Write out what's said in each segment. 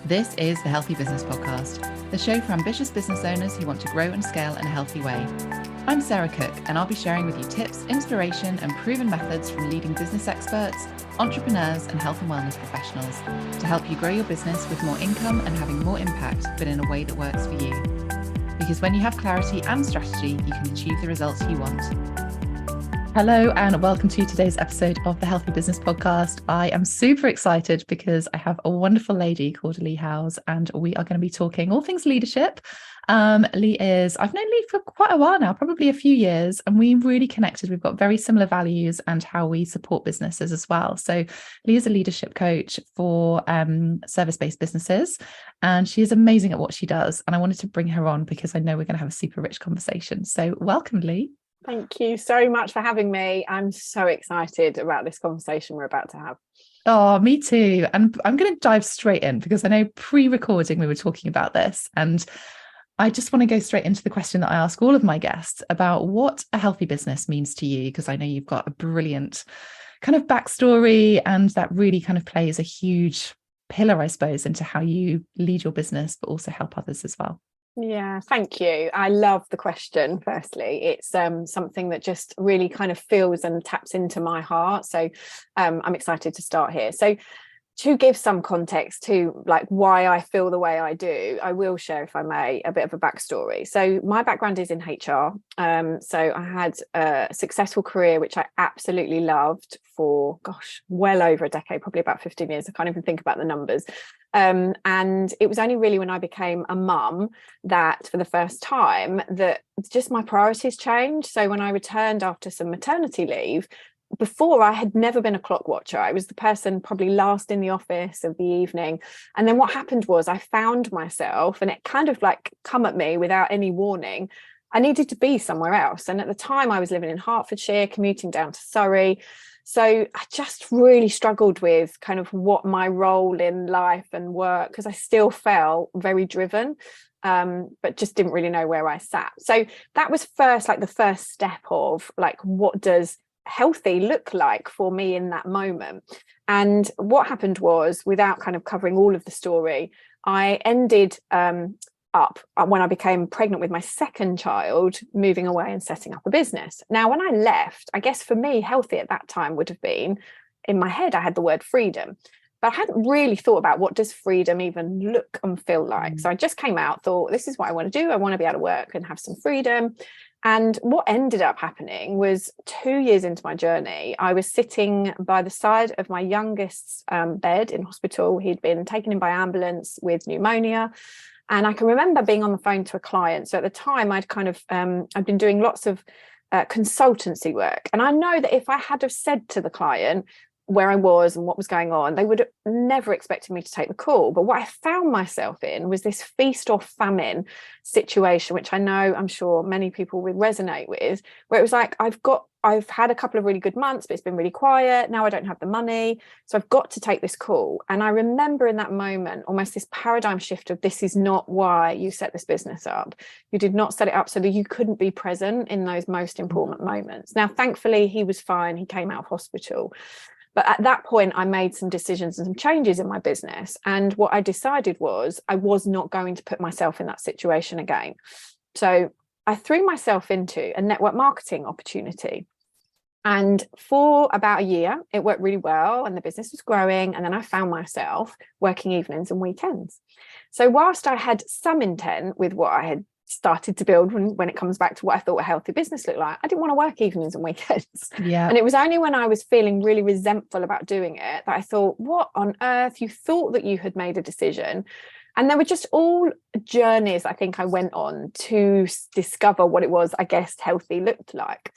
This is the Healthy Business Podcast, the show for ambitious business owners who want to grow and scale in a healthy way. I'm Sarah Cook, and I'll be sharing with you tips, inspiration, and proven methods from leading business experts, entrepreneurs, and health and wellness professionals to help you grow your business with more income and having more impact, but in a way that works for you. Because when you have clarity and strategy, you can achieve the results you want. Hello and welcome to today's episode of the Healthy Business Podcast. I am super excited because I have a wonderful lady called Leigh Howes, and we are going to be talking all things leadership. I've known Leigh for quite a while now, probably a few years, and we really connected. We've got very similar values and how we support businesses as well. So Leigh is a leadership coach for service-based businesses, and she is amazing at what she does. And I wanted to bring her on because I know we're going to have a super rich conversation. So welcome, Leigh. Thank you so much for having me. I'm so excited about this conversation we're about to have. Oh, me too. And I'm going to dive straight in because I know pre-recording we were talking about this. And I just want to go straight into the question that I ask all of my guests about what a healthy business means to you, because I know you've got a brilliant kind of backstory, and that really kind of plays a huge pillar, I suppose, into how you lead your business, but also help others as well. Yeah, thank you. I love the question. Firstly, it's something that just really kind of feels and taps into my heart. So I'm excited to start here. So to give some context to like why I feel the way I do, I will share, if I may, a bit of a backstory. So my background is in HR. So I had a successful career, which I absolutely loved for, well over a decade, probably about 15 years. I can't even think about the numbers. And it was only really when I became a mum that for the first time that just my priorities changed. So when I returned after some maternity leave, before I had never been a clock watcher. I was the person probably last in the office of the evening. And then what happened was I found myself, and it kind of like come at me without any warning. I needed to be somewhere else. And at the time I was living in Hertfordshire, commuting down to Surrey. So I just really struggled with kind of what my role in life and work, because I still felt very driven, but just didn't really know where I sat. So that was the first step of like, what does healthy look like for me in that moment? And what happened was, without kind of covering all of the story, I ended up when I became pregnant with my second child, moving away and setting up a business. Now, when I left, I guess for me, healthy at that time would have been, in my head, I had the word freedom, but I hadn't really thought about what does freedom even look and feel like. So I just came out, thought, this is what I want to do. I want to be able to work and have some freedom. And what ended up happening was 2 years into my journey, I was sitting by the side of my youngest's bed in hospital. He'd been taken in by ambulance with pneumonia. And I can remember being on the phone to a client. So at the time, I'd been doing lots of consultancy work. And I know that if I had have said to the client where I was and what was going on, they would have never expected me to take the call. But what I found myself in was this feast or famine situation, which I'm sure many people would resonate with, where it was like, I've had a couple of really good months, but it's been really quiet. Now I don't have the money. So I've got to take this call. And I remember in that moment, almost this paradigm shift of, this is not why you set this business up. You did not set it up so that you couldn't be present in those most important moments. Now, thankfully, he was fine. He came out of hospital. But at that point, I made some decisions and some changes in my business. And what I decided was I was not going to put myself in that situation again. So I threw myself into a network marketing opportunity. And for about a year, it worked really well and the business was growing. And then I found myself working evenings and weekends. So whilst I had some intent with what I had started to build when it comes back to what I thought a healthy business looked like, I didn't want to work evenings and weekends. Yeah. And it was only when I was feeling really resentful about doing it that I thought, what on earth? You thought that you had made a decision. And there were just all journeys I think I went on to discover what it was I guess healthy looked like.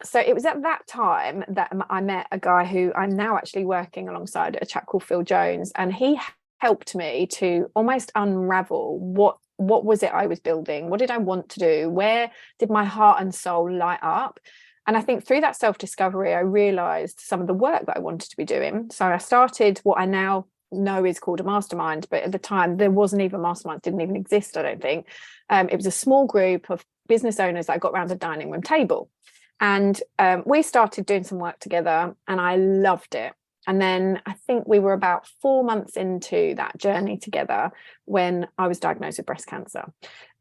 So it was at that time that I met a guy who I'm now actually working alongside, a chap called Phil Jones, and he helped me to almost unravel what was it I was building? What did I want to do? Where did my heart and soul light up? And I think through that self-discovery, I realized some of the work that I wanted to be doing. So I started what I now know is called a mastermind, but at the time there wasn't even masterminds, didn't even exist, I don't think. It was a small group of business owners that got around a dining room table. And we started doing some work together and I loved it. And then I think we were about 4 months into that journey together when I was diagnosed with breast cancer.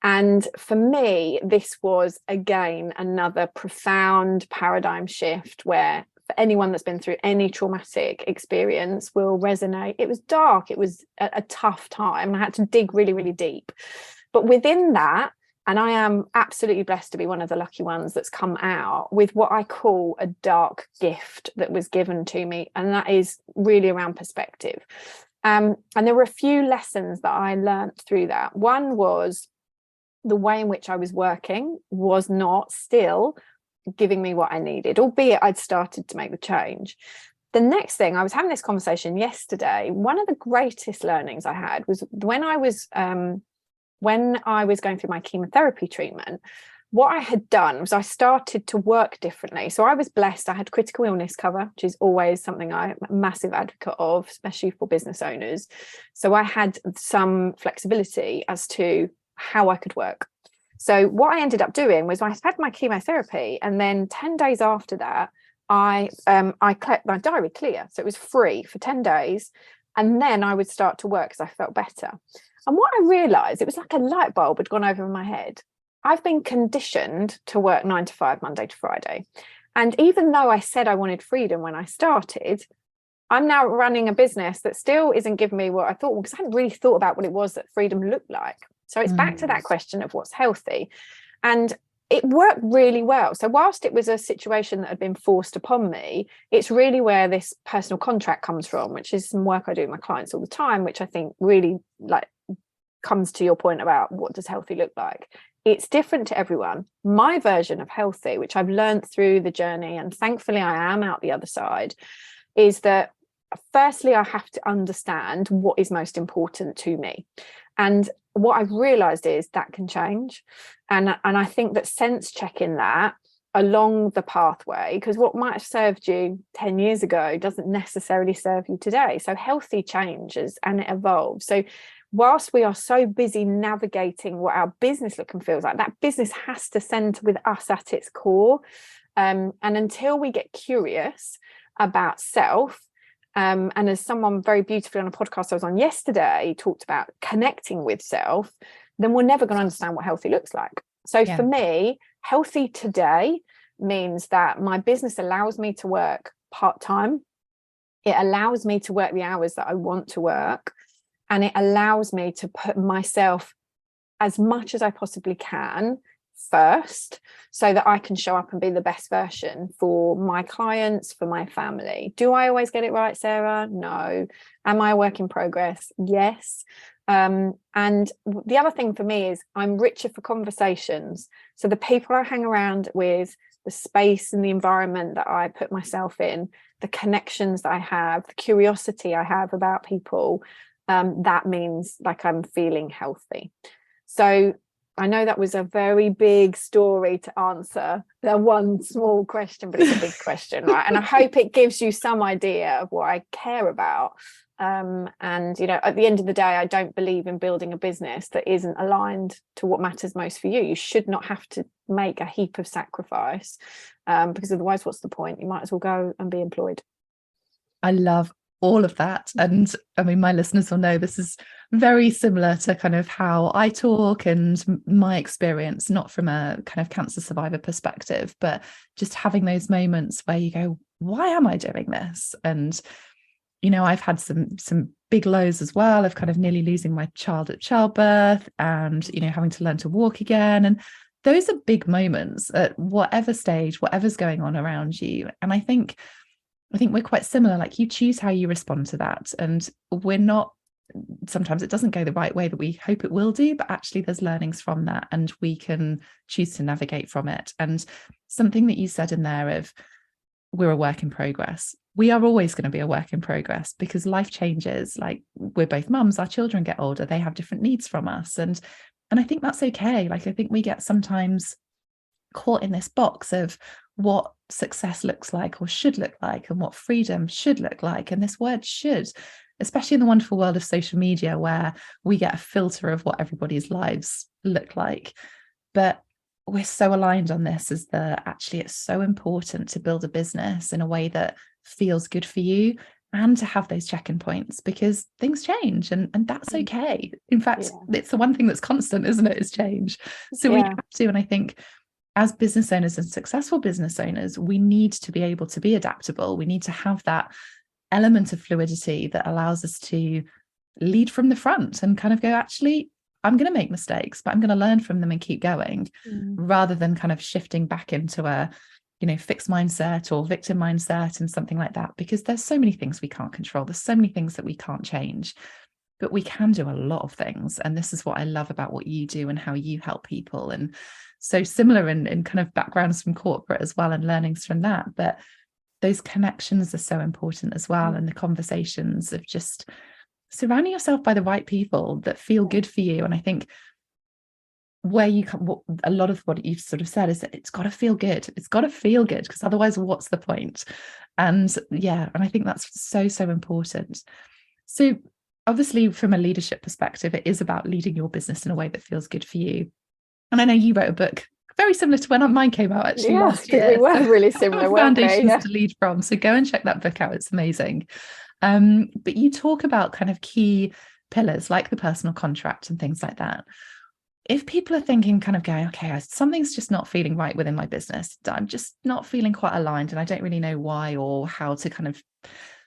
And for me, this was, again, another profound paradigm shift where, for anyone that's been through any traumatic experience, will resonate. It was dark. It was a tough time. I had to dig really, really deep. But within that, and I am absolutely blessed to be one of the lucky ones that's come out with what I call a dark gift that was given to me. And that is really around perspective. And there were a few lessons that I learned through that. One was the way in which I was working was not still giving me what I needed, albeit I'd started to make the change. The next thing, I was having this conversation yesterday. One of the greatest learnings I had was when I was going through my chemotherapy treatment. What I had done was I started to work differently. So I was blessed. I had critical illness cover, which is always something I'm a massive advocate of, especially for business owners. So I had some flexibility as to how I could work. So what I ended up doing was I had my chemotherapy, and then 10 days after that, I kept my diary clear. So it was free for 10 days. And then I would start to work because I felt better. And what I realized, it was like a light bulb had gone over in my head. I've been conditioned to work 9 to 5, Monday to Friday. And even though I said I wanted freedom when I started, I'm now running a business that still isn't giving me what I thought, because I hadn't really thought about what it was that freedom looked like. So it's back to that question of what's healthy. And it worked really well. So whilst it was a situation that had been forced upon me, it's really where this personal contract comes from, which is some work I do with my clients all the time, which I think really comes to your point about what does healthy look like. It's different to everyone. My version of healthy, which I've learned through the journey, and thankfully I am out the other side, is that firstly, I have to understand what is most important to me. And what I've realized is that can change. And I think that sense checking that along the pathway, because what might have served you 10 years ago doesn't necessarily serve you today. So healthy changes and it evolves. So whilst we are so busy navigating what our business look and feels like, that business has to center with us at its core. And until we get curious about self, and as someone very beautifully on a podcast I was on yesterday talked about connecting with self, then we're never going to understand what healthy looks like. So for me, healthy today means that my business allows me to work part-time. It allows me to work the hours that I want to work. And it allows me to put myself as much as I possibly can first, so that I can show up and be the best version for my clients, for my family. Do I always get it right, Sarah? No. Am I a work in progress? Yes. And the other thing for me is I'm richer for conversations. So the people I hang around with, the space and the environment that I put myself in, the connections that I have, the curiosity I have about people, that means like I'm feeling healthy. So I know that was a very big story to answer the one small question, but it's a big question, right? And I hope it gives you some idea of what I care about. And, at the end of the day, I don't believe in building a business that isn't aligned to what matters most for you. You should not have to make a heap of sacrifice, because otherwise, what's the point? You might as well go and be employed. I love all of that. And I mean, my listeners will know this is very similar to kind of how I talk and my experience, not from a kind of cancer survivor perspective, but just having those moments where you go, why am I doing this? And, I've had some big lows as well of kind of nearly losing my child at childbirth and, having to learn to walk again. And those are big moments at whatever stage, whatever's going on around you. And I think we're quite similar. Like, you choose how you respond to that. And sometimes it doesn't go the right way that we hope it will do, but actually there's learnings from that and we can choose to navigate from it. And something that you said in there of we're a work in progress. We are always going to be a work in progress because life changes. Like, we're both mums, our children get older, they have different needs from us. And I think that's okay. Like, I think we get sometimes caught in this box of what success looks like or should look like and what freedom should look like. And this word should, especially in the wonderful world of social media where we get a filter of what everybody's lives look like. But we're so aligned on this actually it's so important to build a business in a way that feels good for you and to have those check-in points, because things change, and that's okay. In fact, it's the one thing that's constant, isn't it, is change. So we have to, and I think as business owners and successful business owners, we need to be able to be adaptable. We need to have that element of fluidity that allows us to lead from the front and kind of go, actually, I'm going to make mistakes, but I'm going to learn from them and keep going, rather than kind of shifting back into a, fixed mindset or victim mindset and something like that, because there's so many things we can't control. There's so many things that we can't change, but we can do a lot of things. And this is what I love about what you do and how you help people. And so similar in kind of backgrounds from corporate as well, and learnings from that. But those connections are so important as well. And the conversations of just surrounding yourself by the right people that feel good for you. And I think where you come, a lot of what you've sort of said is that it's got to feel good. It's got to feel good, because otherwise, what's the point? And I think that's so, so important. So obviously, from a leadership perspective, it is about leading your business in a way that feels good for you. And I know you wrote a book very similar to when mine came out, actually, last year. We were really similar, Foundations to Lead From. So go and check that book out. It's amazing. But you talk about kind of key pillars like the personal contract and things like that. If people are thinking, kind of going, okay, something's just not feeling right within my business, I'm just not feeling quite aligned, and I don't really know why or how to kind of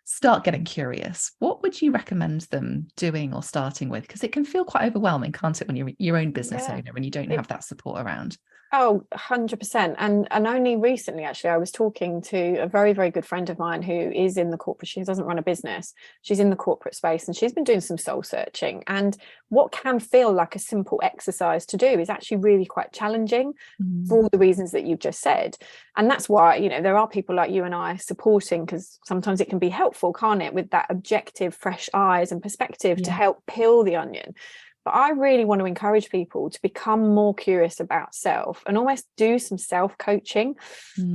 start getting curious, what would you recommend them doing or starting with? Because it can feel quite overwhelming, can't it, when you're your own business owner and you don't have that support around? Oh, 100%. And only recently, actually, I was talking to a very, very good friend of mine who is in the corporate. She doesn't run a business. She's in the corporate space, and she's been doing some soul searching. And what can feel like a simple exercise to do is actually really quite challenging for all the reasons that you've just said. And that's why, there are people like you and I supporting, because sometimes it can be helpful, can't it, with that objective, fresh eyes and perspective to help peel the onion. But I really want to encourage people to become more curious about self and almost do some self-coaching.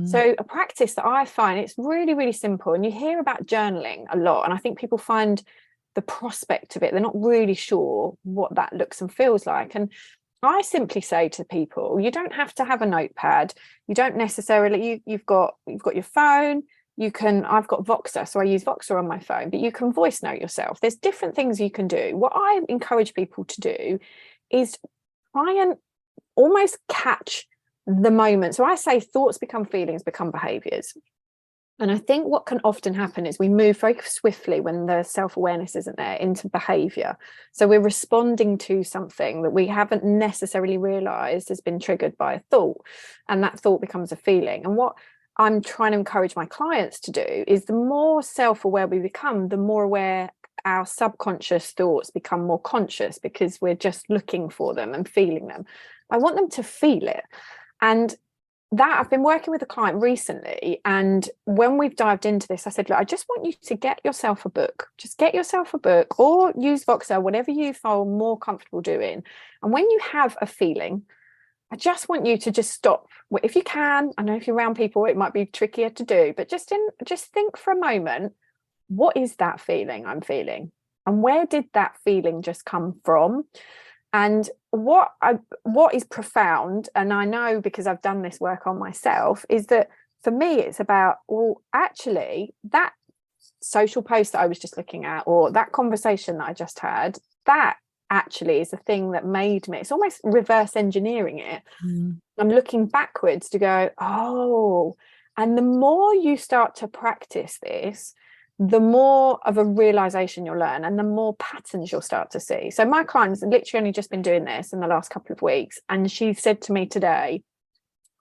So a practice that I find, it's really, really simple. And you hear about journaling a lot. And I think people find the prospect of it, they're not really sure what that looks and feels like. And I simply say to people, you don't have to have a notepad. You don't necessarily, you've got your phone. I've got Voxer, so I use Voxer on my phone, but you can voice note yourself. There's different things you can do. What I encourage people to do is try and almost catch the moment. So I say thoughts become feelings, become behaviors. And I think what can often happen is we move very swiftly when the self-awareness isn't there into behavior. So we're responding to something that we haven't necessarily realized has been triggered by a thought, and that thought becomes a feeling. And what I'm trying to encourage my clients to do is, the more self-aware we become, the more aware our subconscious thoughts become more conscious, because we're just looking for them and feeling them. I want them to feel it. And that, I've been working with a client recently, and when we've dived into this, I said, look, I just want you to get yourself a book. Just get yourself a book, or use Voxer, whatever you feel more comfortable doing. And when you have a feeling, I just want you to just stop. If you can, I know if you're around people, it might be trickier to do, but just think for a moment, what is that feeling I'm feeling? And where did that feeling just come from? And what is profound, and I know because I've done this work on myself, is that for me, it's about, well, actually, that social post that I was just looking at, or that conversation that I just had, that actually is the thing that made me. It's almost reverse engineering it. I'm looking backwards to go, oh, and the more you start to practice this, the more of a realization you'll learn, and the more patterns you'll start to see. So my client's literally only just been doing this in the last couple of weeks, and she said to me today,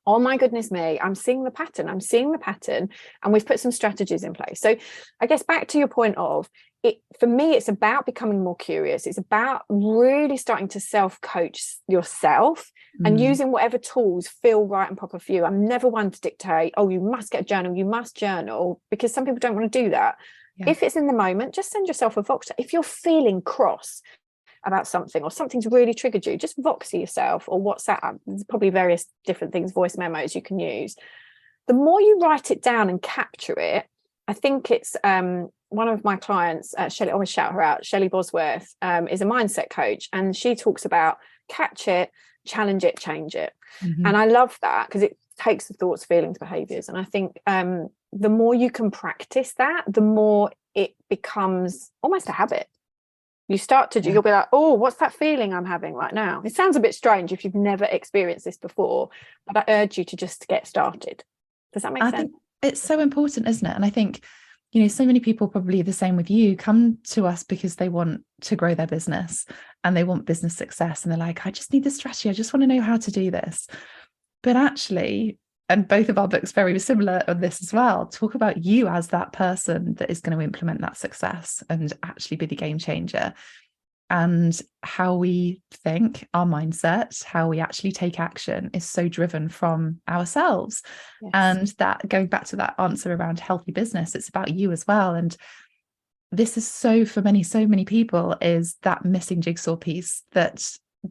oh my goodness me, I'm seeing the pattern, and we've put some strategies in place. So I guess back to your point of it, for me, it's about becoming more curious. It's about really starting to self-coach yourself and using whatever tools feel right and proper for you. I'm never one to dictate, oh, you must get a journal, you must journal, because some people don't want to do that. If it's in the moment, just send yourself a Voxer. If you're feeling cross about something, or something's really triggered you, just Voxer yourself, or WhatsApp. There's probably various different things, voice memos you can use. The more you write it down and capture it, I think it's one of my clients, Shelley, I always shout her out, Shelley Bosworth, is a mindset coach, and she talks about catch it, challenge it, change it. And I love that, because it takes the thoughts, feelings, behaviors. And I think the more you can practice that, the more it becomes almost a habit. You start to, you'll be like, oh, what's that feeling I'm having right now? It sounds a bit strange if you've never experienced this before, but I urge you to just get started. Does that make sense? I think it's so important, isn't it? And I think, so many people, probably the same with you, come to us because they want to grow their business and they want business success. And they're like, I just need this strategy. I just want to know how to do this. But actually, and both of our books very similar on this as well, talk about you as that person that is going to implement that success and actually be the game changer. And how we think, our mindset, how we actually take action is so driven from ourselves. Yes. And that, going back to that answer around healthy business, it's about you as well. And this is so many people, is that missing jigsaw piece that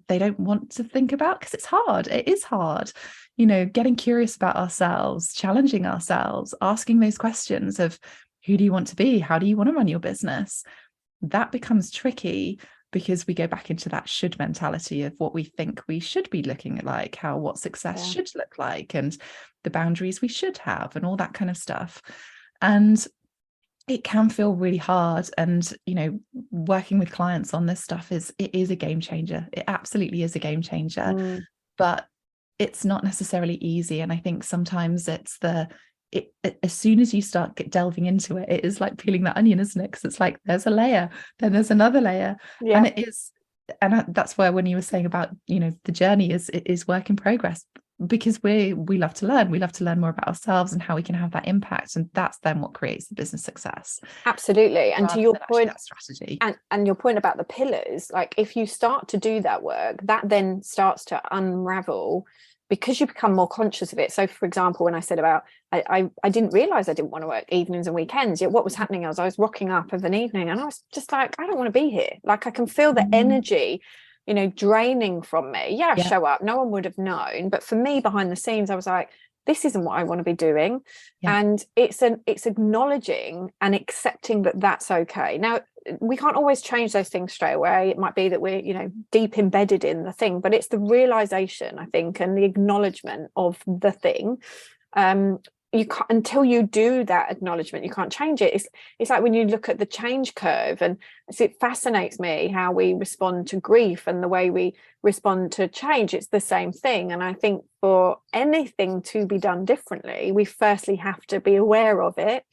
they don't want to think about, because it's hard. It is hard, getting curious about ourselves, challenging ourselves, asking those questions of who do you want to be? How do you want to run your business? That becomes tricky, because we go back into that should mentality of what we think we should be looking at, like what success should look like, and the boundaries we should have, and all that kind of stuff. And it can feel really hard. And, working with clients on this stuff it is a game changer. It absolutely is a game changer, but it's not necessarily easy. And I think sometimes it's as soon as you start delving into it, it is like peeling that onion, isn't it? Because it's like there's a layer, then there's another layer, and it is. And that's where, when you were saying about the journey is work in progress, because we love to learn more about ourselves and how we can have that impact, and that's then what creates the business success. Absolutely. And to your point, that strategy and your point about the pillars, like if you start to do that work, that then starts to unravel, because you become more conscious of it. So for example, when I said about I didn't realize I didn't want to work evenings and weekends, yet what was happening, I was rocking up of an evening and I was just like, I don't want to be here. Like I can feel the energy draining from me. I show up, no one would have known, but for me behind the scenes, I was like, this isn't what I want to be doing. And it's acknowledging and accepting that that's okay. Now, we can't always change those things straight away. It might be that we're deep embedded in the thing, but it's the realization, I think, and the acknowledgement of the thing. You can't, until you do that acknowledgement, you can't change it. It's like when you look at the change curve, and it fascinates me how we respond to grief and the way we respond to change. It's the same thing. And I think for anything to be done differently, we firstly have to be aware of it.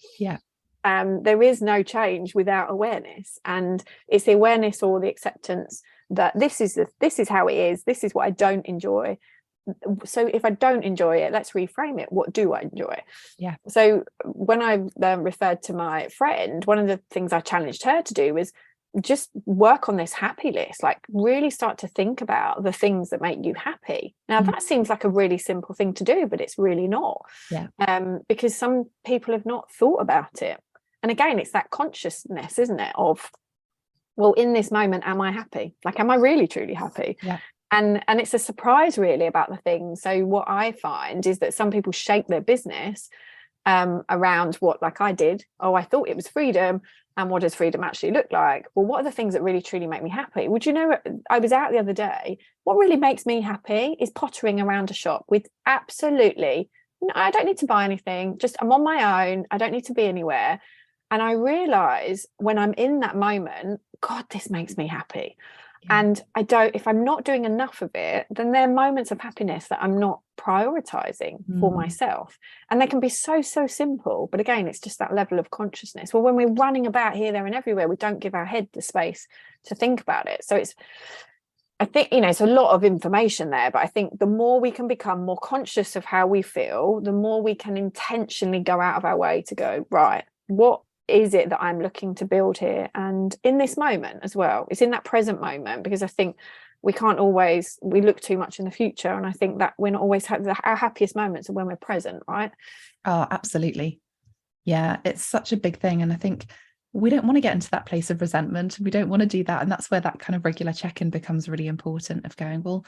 There is no change without awareness, and it's the awareness or the acceptance that this is how it is. This is what I don't enjoy. So if I don't enjoy it, let's reframe it. What do I enjoy? So when I referred to my friend, one of the things I challenged her to do was just work on this happy list, like really start to think about the things that make you happy. Now that seems like a really simple thing to do, but it's really not. Because some people have not thought about it. And again, it's that consciousness, isn't it, of, well, in this moment, am I happy? Like, am I really truly happy? And it's a surprise really about the thing. So what I find is that some people shape their business around what, like I did. Oh, I thought it was freedom. And what does freedom actually look like? Well, what are the things that really truly make me happy? Would you know, I was out the other day. What really makes me happy is pottering around a shop with absolutely, no, I don't need to buy anything. Just I'm on my own. I don't need to be anywhere. And I realize when I'm in that moment, God, this makes me happy. And if I'm not doing enough of it, then there are moments of happiness that I'm not prioritizing for myself. And they can be so simple. But again, it's just that level of consciousness. Well, when we're running about here, there and everywhere, we don't give our head the space to think about it. So I think, it's a lot of information there, but I think the more we can become more conscious of how we feel, the more we can intentionally go out of our way to go, right, what is it that I'm looking to build here? And in this moment as well, it's in that present moment, because I think we look too much in the future. And I think that we're not always our happiest moments are when we're present, right? Oh, absolutely. Yeah, it's such a big thing. And I think we don't want to get into that place of resentment. We don't want to do that. And that's where that kind of regular check-in becomes really important, of going, well,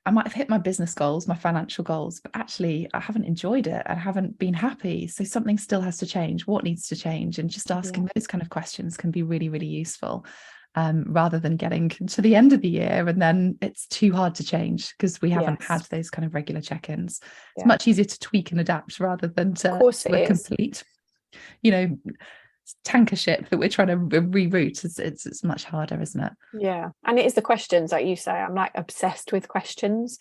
I might have hit my business goals, my financial goals, but actually I haven't enjoyed it. I haven't been happy. So something still has to change. What needs to change? And just asking those kind of questions can be really, really useful, rather than getting to the end of the year and then it's too hard to change because we haven't had those kind of regular check-ins. It's much easier to tweak and adapt rather than to we're complete. tanker ship that we're trying to reroute, it's much harder, isn't it? Yeah, and it is the questions, like you say. I'm like obsessed with questions,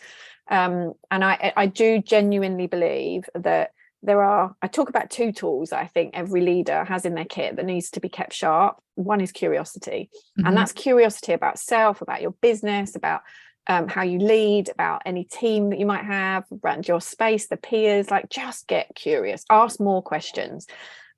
and I do genuinely believe that I talk about two tools that I think every leader has in their kit that needs to be kept sharp. One is curiosity, and that's curiosity about self, about your business, about how you lead, about any team that you might have, around your space, the peers. Like, just get curious, ask more questions.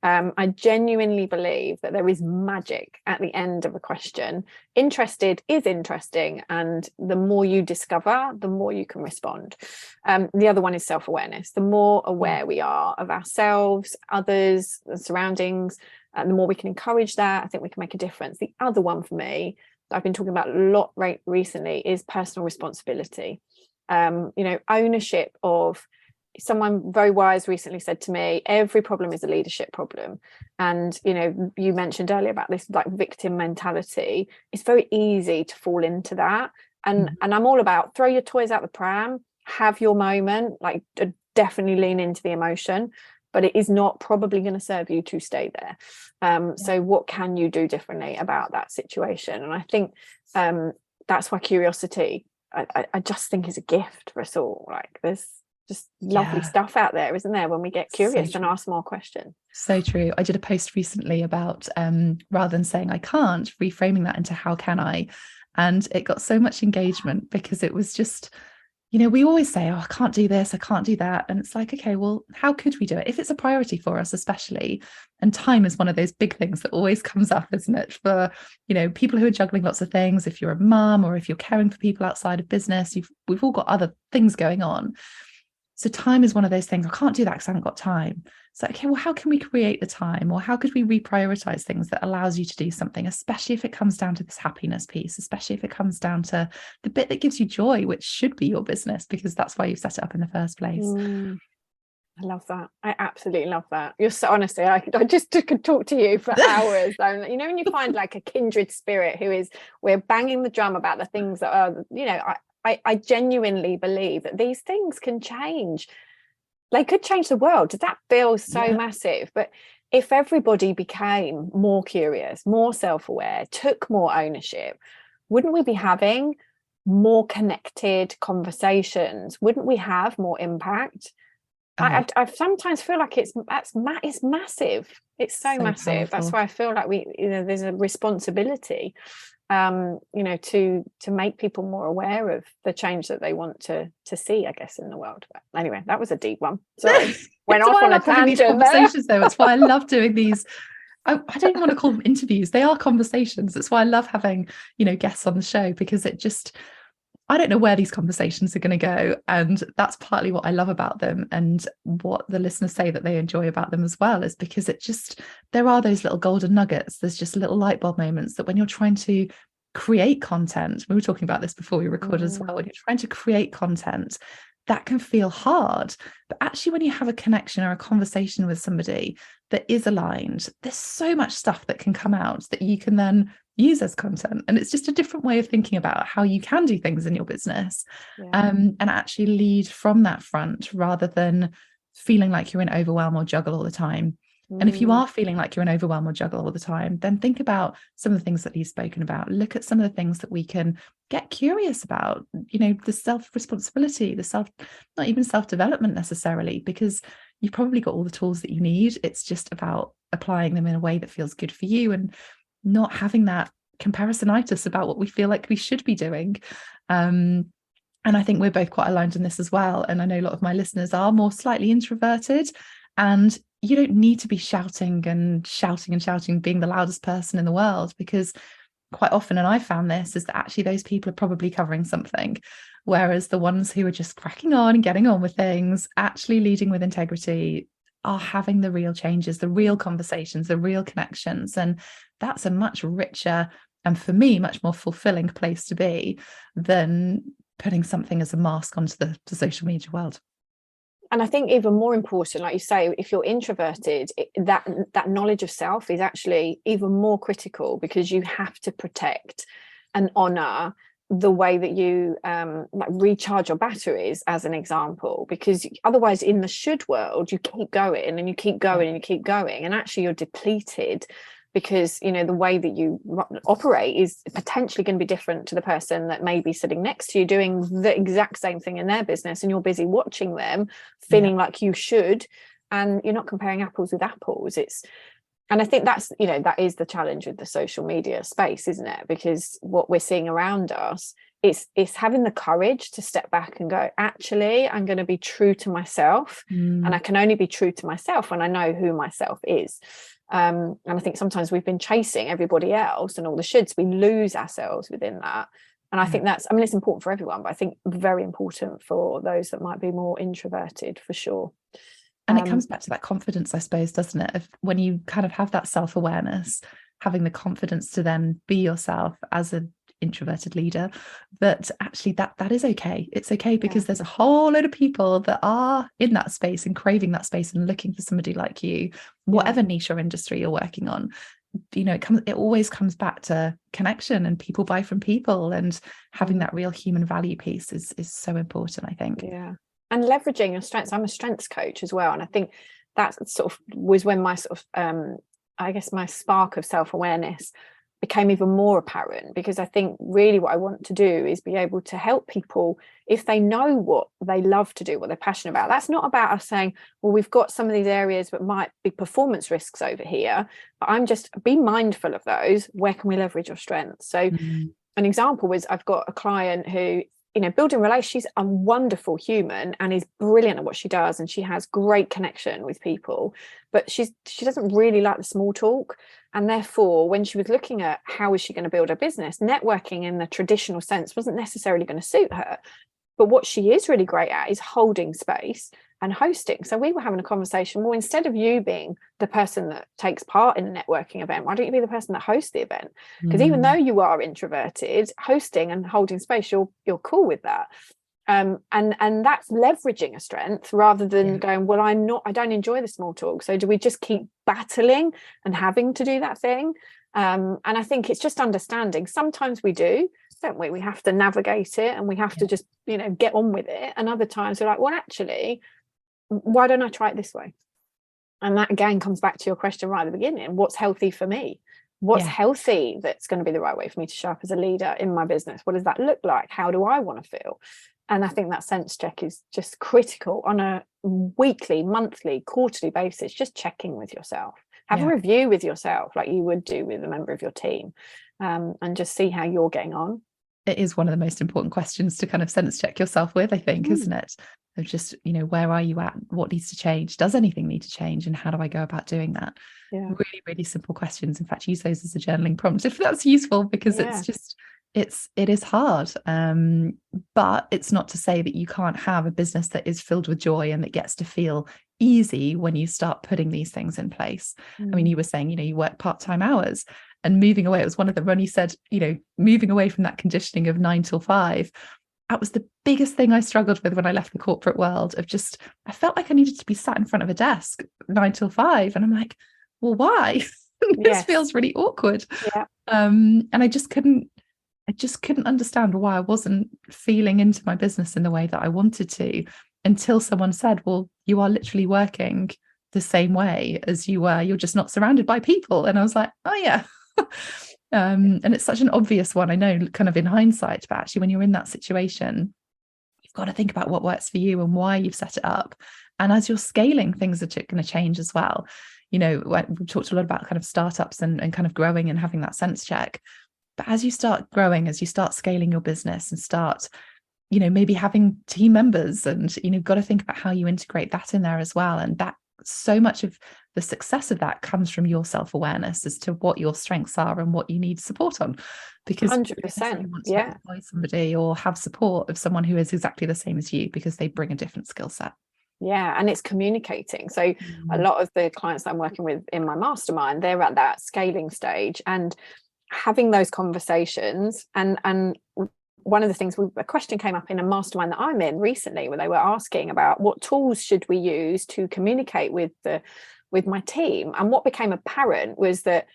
I genuinely believe that there is magic at the end of a question. Interested is interesting, and the more you discover, the more you can respond. The other one is self-awareness. The more aware we are of ourselves, others, the surroundings, and the more we can encourage that, I think we can make a difference. The other one for me that I've been talking about a lot recently is personal responsibility. Ownership of. Someone very wise recently said to me, every problem is a leadership problem. And you mentioned earlier about this like victim mentality. It's very easy to fall into that, and I'm all about throw your toys out the pram, have your moment, like definitely lean into the emotion, but it is not probably going to serve you to stay there. So what can you do differently about that situation? And I think that's why curiosity, I just think, is a gift for us all. Like, there's just lovely stuff out there, isn't there, when we get curious and ask more questions. So true. I did a post recently about rather than saying I can't, reframing that into how can I, and it got so much engagement because it was just, we always say, oh, I can't do this, I can't do that, and it's like, okay, well, how could we do it if it's a priority for us, especially? And time is one of those big things that always comes up, isn't it, for people who are juggling lots of things. If you're a mum or if you're caring for people outside of business, we've all got other things going on. So time is one of those things. I can't do that because I haven't got time. So, okay, well, how can we create the time, or how could we reprioritize things that allows you to do something, especially if it comes down to this happiness piece, especially if it comes down to the bit that gives you joy, which should be your business, because that's why you've set it up in the first place. I love that. I absolutely love that. You're so, honestly, I just could talk to you for hours. When you find like a kindred spirit we're banging the drum about the things that are, I genuinely believe that these things can change. They could change the world. That feels so massive. But if everybody became more curious, more self-aware, took more ownership, wouldn't we be having more connected conversations? Wouldn't we have more impact? I sometimes feel like it's massive. It's so massive. Powerful. That's why I feel like there's a responsibility to make people more aware of the change that they want to see, I guess, in the world. But anyway, that was a deep one. Sorry, went off on a tangent. Conversations, though. It's why I love doing these. I don't even want to call them interviews. They are conversations. That's why I love having guests on the show, because it just, I don't know where these conversations are going to go, and that's partly what I love about them, and what the listeners say that they enjoy about them as well, is because there are those little golden nuggets. There's just little light bulb moments that when you're trying to create content, we were talking about this before we recorded as well, when you're trying to create content, that can feel hard. But actually, when you have a connection or a conversation with somebody that is aligned, there's so much stuff that can come out that you can then use as content. And it's just a different way of thinking about how you can do things in your business, and actually lead from that front, rather than feeling like you're in overwhelm or juggle all the time. And if you are feeling like you're in overwhelm or juggle all the time, then think about some of the things that he's spoken about. Look at some of the things that we can get curious about, the self-responsibility, not even self-development necessarily, because you've probably got all the tools that you need. It's just about applying them in a way that feels good for you, and not having that comparisonitis about what we feel like we should be doing. And I think we're both quite aligned in this as well. And I know a lot of my listeners are more slightly introverted, and you don't need to be shouting, being the loudest person in the world, because quite often, and I found this, is that actually those people are probably covering something, whereas the ones who are just cracking on and getting on with things, actually leading with integrity, are having the real changes, the real conversations, the real connections. And that's a much richer, and for me, much more fulfilling place to be than putting something as a mask onto the social media world. And I think even more important, like you say, if you're introverted, that knowledge of self is actually even more critical, because you have to protect and honor the way that you like recharge your batteries, as an example, because otherwise in the should world you keep going and you keep going and you keep going, and actually you're depleted, because the way that you operate is potentially going to be different to the person that may be sitting next to you doing the exact same thing in their business, and you're busy watching them feeling like you should, and you're not comparing apples with apples. And I think that's that is the challenge with the social media space, isn't it? Because what we're seeing around us, it's having the courage to step back and go, actually, I'm going to be true to myself, and I can only be true to myself when I know who myself is. And I think sometimes we've been chasing everybody else and all the shoulds. We lose ourselves within that. And I think it's important for everyone, but I think very important for those that might be more introverted, for sure. And it comes back to that confidence, I suppose, doesn't it? When you kind of have that self-awareness, having the confidence to then be yourself as an introverted leader, that actually that is okay. It's okay, because there's a whole load of people that are in that space and craving that space and looking for somebody like you, whatever niche or industry you're working on. It always comes back to connection, and people buy from people, and having that real human value piece is so important, I think. Yeah. And leveraging your strengths. I'm a strengths coach as well, and I think that sort of was when my sort of I guess my spark of self-awareness became even more apparent, because I think really what I want to do is be able to help people, if they know what they love to do, what they're passionate about. That's not about us saying, well, we've got some of these areas that might be performance risks over here, but I'm just be mindful of those. Where can we leverage your strengths? So an example was, I've got a client who, building relations, she's a wonderful human and is brilliant at what she does, and she has great connection with people, but she doesn't really like the small talk. And therefore, when she was looking at how is she going to build her business, networking in the traditional sense wasn't necessarily going to suit her. But what she is really great at is holding space and hosting. So we were having a conversation, well, instead of you being the person that takes part in a networking event, why don't you be the person that hosts the event? Because even though you are introverted, hosting and holding space, you're cool with that. And that's leveraging a strength, rather than going, well, I don't enjoy the small talk, so do we just keep battling and having to do that thing? And I think it's just understanding. Sometimes we do, don't we? We have to navigate it, and we have to just, get on with it. And other times we're like, well, actually, why don't I try it this way? And that again comes back to your question right at the beginning. What's healthy for me? What's healthy that's going to be the right way for me to show up as a leader in my business? What does that look like? How do I want to feel? And I think that sense check is just critical on a weekly, monthly, quarterly basis. Just checking with yourself. Have a review with yourself like you would do with a member of your team, and just see how you're getting on. It is one of the most important questions to kind of sense check yourself with, I think, isn't it? Of just, where are you at? What needs to change? Does anything need to change? And how do I go about doing that? Really, really simple questions. In fact, use those as a journaling prompt if that's useful, because it's just, it is hard. But it's not to say that you can't have a business that is filled with joy and that gets to feel easy when you start putting these things in place. I mean, you were saying, you work part-time hours, and moving away, it was one of the, when you said, moving away from that conditioning of 9 till 5, that was the biggest thing I struggled with when I left the corporate world, of just, I felt like I needed to be sat in front of a desk 9 till 5. And I'm like, well, why? This feels really awkward. And I just couldn't understand why I wasn't feeling into my business in the way that I wanted to, until someone said, well, you are literally working the same way as you were, you're just not surrounded by people. And I was like, oh yeah. And it's such an obvious one, I know, kind of in hindsight, but actually when you're in that situation, you've got to think about what works for you and why you've set it up. And as you're scaling, things are going to change as well. We talked a lot about kind of startups and kind of growing and having that sense check. But as you start growing, as you start scaling your business and start, maybe having team members, and, got to think about how you integrate that in there as well. And that, so much of the success of that comes from your self-awareness as to what your strengths are and what you need support on, because 100%, you want to employ somebody or have support of someone who is exactly the same as you, because they bring a different skill set. And it's communicating. So a lot of the clients I'm working with in my mastermind, they're at that scaling stage and having those conversations. And one of the things, a question came up in a mastermind that I'm in recently, where they were asking about what tools should we use to communicate with my team. And what became apparent was that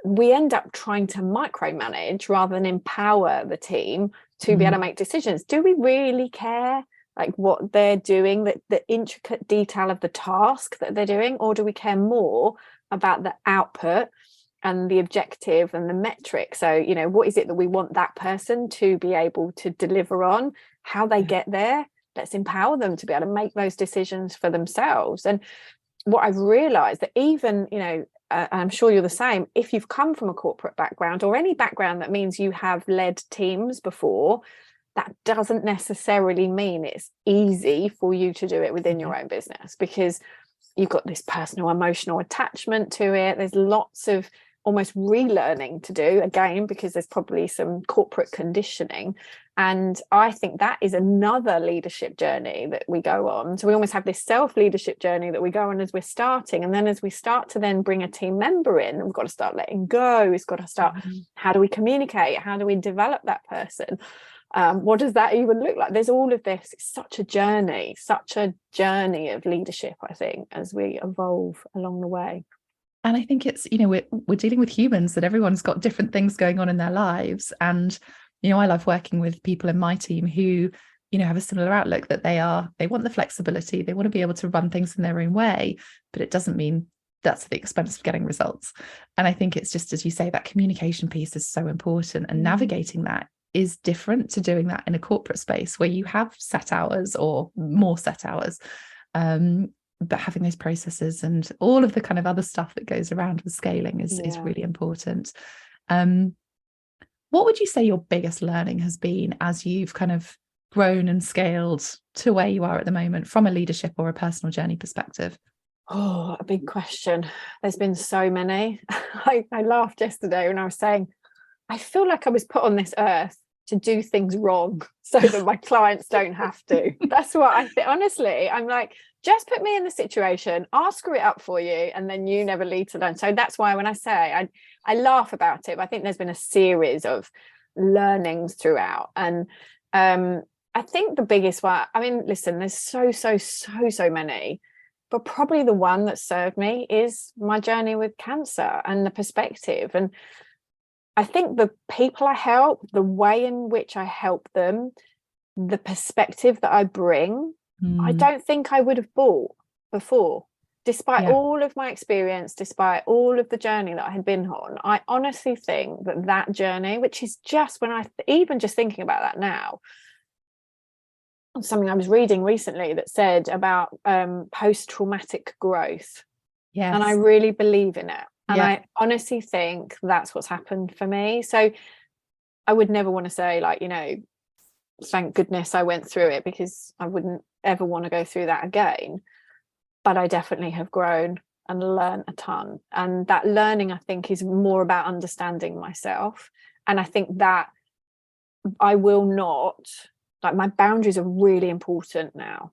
we end up trying to micromanage rather than empower the team to be able to make decisions. Do we really care like what they're doing, the intricate detail of the task that they're doing, or do we care more about the output and the objective and the metric? So, you know, what is it that we want that person to be able to deliver on? How they get there? Let's empower them to be able to make those decisions for themselves. And what I've realized that even, you know, I'm sure you're the same, if you've come from a corporate background or any background that means you have led teams before, that doesn't necessarily mean it's easy for you to do it within your own business, because you've got this personal emotional attachment to it. There's lots of almost relearning to do again, because there's probably some corporate conditioning. And I think that is another leadership journey that we go on. So we almost have this self-leadership journey that we go on as we're starting. And then as we start to then bring a team member in, we've got to start letting go. We've got to start, how do we communicate? How do we develop that person? What does that even look like? There's all of this. It's such a journey of leadership, I think, as we evolve along the way. And I think it's, you know, we're dealing with humans, that everyone's got different things going on in their lives. And, you know, I love working with people in my team who, you know, have a similar outlook, that they want the flexibility, they want to be able to run things in their own way, but it doesn't mean that's at the expense of getting results. And I think it's just, as you say, that communication piece is so important, and navigating that is different to doing that in a corporate space where you have set hours or more set hours. But having those processes and all of the kind of other stuff that goes around with scaling is really important. What would you say your biggest learning has been as you've kind of grown and scaled to where you are at the moment, from a leadership or a personal journey perspective? Oh, a big question. There's been so many. I laughed yesterday when I was saying, I feel like I was put on this earth to do things wrong so that my clients don't have to. That's what I think. Honestly, I'm like, just put me in the situation, I'll screw it up for you, and then you never lead to learn. So that's why when I say I laugh about it, but I think there's been a series of learnings throughout. And I think the biggest one, I mean, listen, there's so many, but probably the one that served me is my journey with cancer and the perspective. And I think the people I help, the way in which I help them, the perspective that I bring, I don't think I would have bought before. Despite all of my experience, despite all of the journey that I had been on, I honestly think that journey, which is just when even just thinking about that now, something I was reading recently that said about post-traumatic growth. Yes. And I really believe in it. And I honestly think that's what's happened for me. So I would never want to say, like, you know, thank goodness I went through it, because I wouldn't ever want to go through that again. But I definitely have grown and learned a ton. And that learning, I think, is more about understanding myself. And I think that I will not, like, my boundaries are really important now.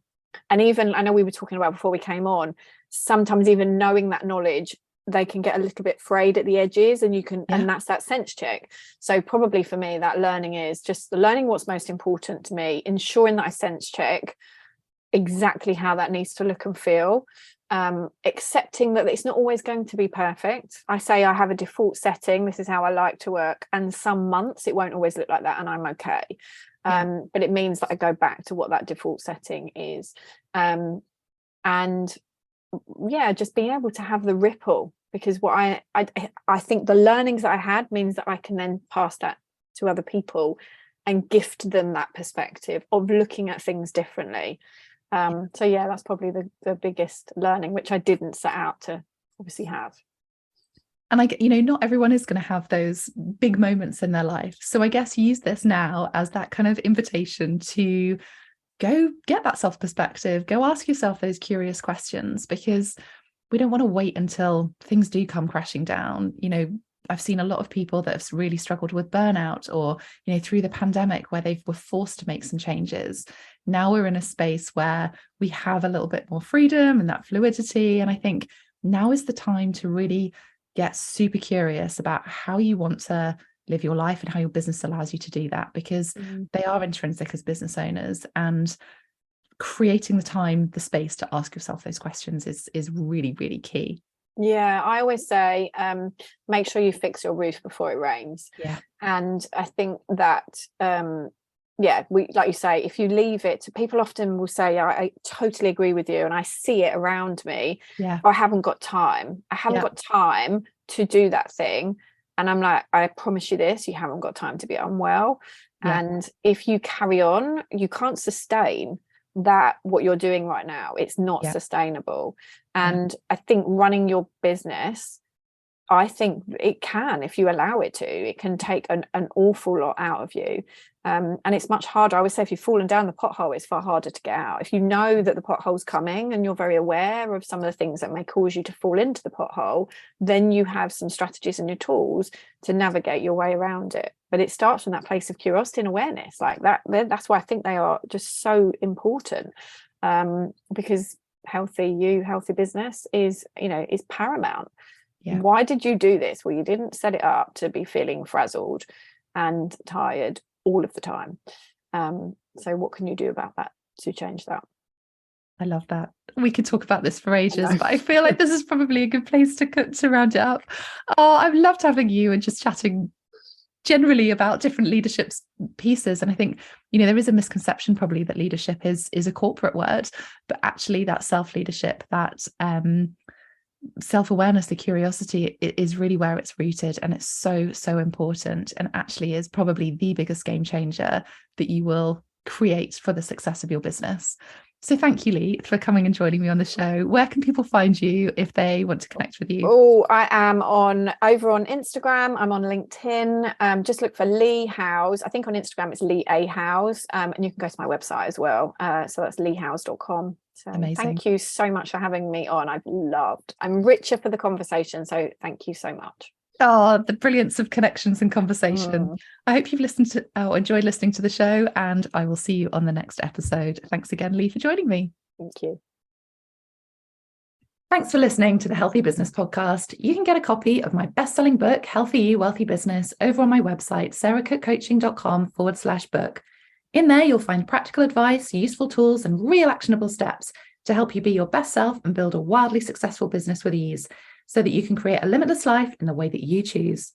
And even, I know we were talking about before we came on, sometimes even knowing that knowledge, they can get a little bit frayed at the edges, and you can, and that's that sense check. So probably for me, that learning is just learning what's most important to me, ensuring that I sense check exactly how that needs to look and feel, accepting that it's not always going to be perfect. I say I have a default setting, this is how I like to work, and some months it won't always look like that, and I'm okay. But it means that I go back to what that default setting is. And just being able to have the ripple, because what I think the learnings that I had means that I can then pass that to other people and gift them that perspective of looking at things differently. So that's probably the biggest learning, which I didn't set out to obviously have. And not everyone is going to have those big moments in their life. So I guess use this now as that kind of invitation to go get that self perspective, go ask yourself those curious questions, because we don't want to wait until things do come crashing down. I've seen a lot of people that have really struggled with burnout, or, through the pandemic, where they were forced to make some changes. Now we're in a space where we have a little bit more freedom and that fluidity. And I think now is the time to really get super curious about how you want to live your life and how your business allows you to do that, because they are intrinsic as business owners, and creating the time, the space to ask yourself those questions is really, really key. Yeah, I always say, make sure you fix your roof before it rains. Yeah. And I think that, yeah, like you say, if you leave it, people often will say, I totally agree with you, and I see it around me. Yeah. I haven't got time. I haven't got time to do that thing. And I'm like, I promise you this, you haven't got time to be unwell. Yeah. And if you carry on, you can't sustain that, what you're doing right now. It's not sustainable. And I think running your business, I think it can, if you allow it to, it can take an awful lot out of you. And it's much harder. I always say, if you've fallen down the pothole, it's far harder to get out. If you know that the pothole's coming and you're very aware of some of the things that may cause you to fall into the pothole, then you have some strategies and your tools to navigate your way around it. But it starts from that place of curiosity and awareness, like that. That's why I think they are just so important, because healthy business is paramount. Yeah. Why did you do this? Well, you didn't set it up to be feeling frazzled and tired all of the time. So what can you do about that to change that? I love that. We could talk about this for ages, but I feel like this is probably a good place to round it up. Oh, I've loved having you and just chatting generally about different leadership pieces. And I think, there is a misconception probably that leadership is a corporate word, but actually that self-leadership, that self-awareness, the curiosity is really where it's rooted, and it's so important, and actually is probably the biggest game changer that you will create for the success of your business. So thank you, Leigh, for coming and joining me on the show. Where can people find you if they want to connect with you? Oh, I am over on Instagram. I'm on LinkedIn. Just look for Leigh Howes. I think on Instagram it's Leigh A. Howes. And you can go to my website as well. So that's leihhowes.com. So amazing. Thank you so much for having me on. I'm richer for the conversation. So thank you so much. Oh, the brilliance of connections and conversation. I hope you've listened to or enjoyed listening to the show, and I will see you on the next episode. Thanks again, Leigh, for joining me. Thank you. Thanks for listening to the Healthy Business Podcast. You can get a copy of my best-selling book, Healthy You, Wealthy Business, over on my website, sarahcookcoaching.com/book. In there, you'll find practical advice, useful tools, and real actionable steps to help you be your best self and build a wildly successful business with ease, so that you can create a limitless life in the way that you choose.